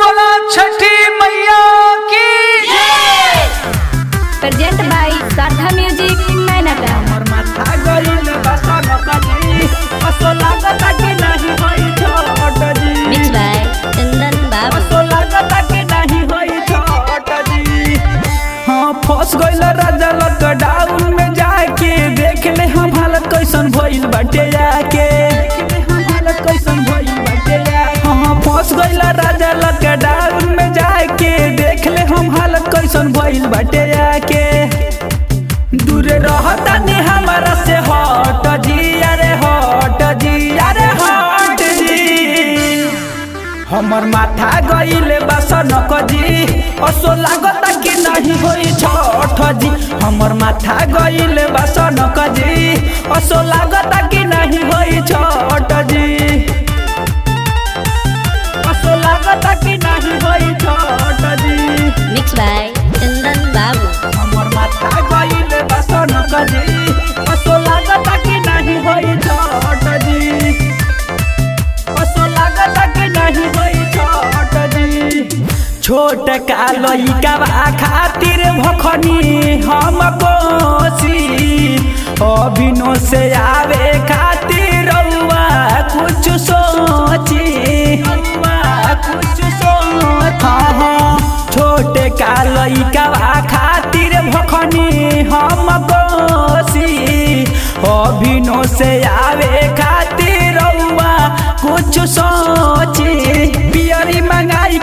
बोला छठी मैया की प्रेजेंट बाय श्रद्धा म्यूजिक मैनटा। हमर माथा गइल बसा नकजी असो लागता कि नहीं होई छोट जी। मिक्स बाय चंदन बाबू। असो लागता कि नहीं होई छोट जी। हां फंस गइल राजा लॉकडाउन में जाके देख ले हम हालत कैसन भइल बाटे जाके। कैसन भइल बाटे हां फंस गइल राजा लॉकडाउन में जाके देख ले हम हालत कैसन भइल बाटे जाके। दूर रहता ने हमारा से हट जी अरे हट जी अरे हट जी। हमर माथा गइल बसनक जी असो लागता कि नहीं होई छठ जी। हमर माथा गइल बसनक जी असो लागता कि नहीं होई छठ जी। असो लागता कि नहीं होई छठ जी। मिक्स बाय चंदन बाबू। हमर माथा गइल बसनक जी असो लागता कि नहीं होई छठ जी। असो लागता कि नहीं होई छठ जी। छोट का लइका खातिर भखनी हम कोसी अभिनो से आवे खातिर रउआ कुछ सोची कुछ सोच। छोट का लइका खातिर भखनी हम कोसी अभिनो से आवे खातिर रउआ कुछ सोची। बियरी मंगाई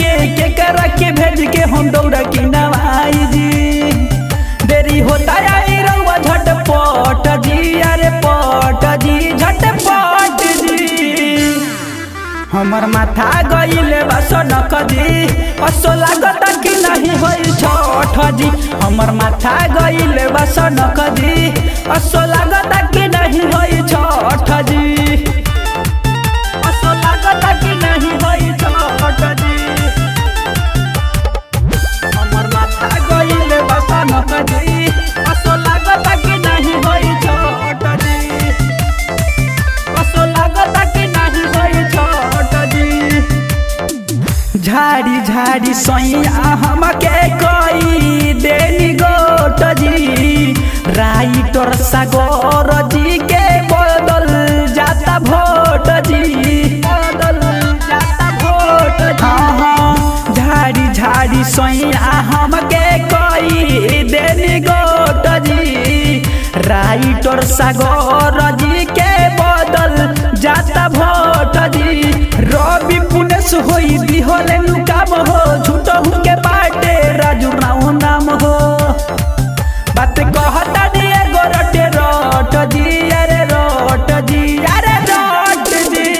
के करा के भेज के हम दौड़ा की नवाई जी। देरी होता आई रउआ झटपट जी अरे पट जी झटपट जी। हमर माथा गइल बसनक जी असो लागता कि नहीं होई छठ जी। हमर माथा गइल बसनक जी असो लागता कि नहीं होई छठ जी। असो लागता कि नहीं होई छठ जी। हमर माथा गइल बसनक जी असो लागता कि नहीं होई छठ जी। असो लागता कि नहीं होई छठ जी। झाड़ी झाड़ी सैया हमके कई देनी गोट जी। राइटर सागर जी के बदल जाता भोट जी। बदल जाता भोट जी। झाड़ी झाड़ी सैया हमके कई देनी गोट जी। राइटर सागर जी के बदल जाता भोट जी। रवि पुनेश होई दिहोले नुकाम हो झूठो के बाटे राजू राव नाम हो। बात कहता दिए गोरटे रट जी अरे रट जी अरे रट जी।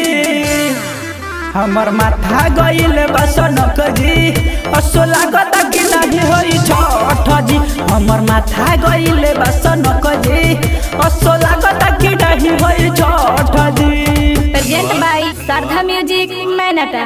हमर माथा गइल बसनक जी असो लागता कि नहीं होई छठ जी। हमर माथा गइल बसनक जी असो लागता कि नहीं होई छठ जी। प्रेजेंट बाय श्रद्धा म्यूजिक मैनटा।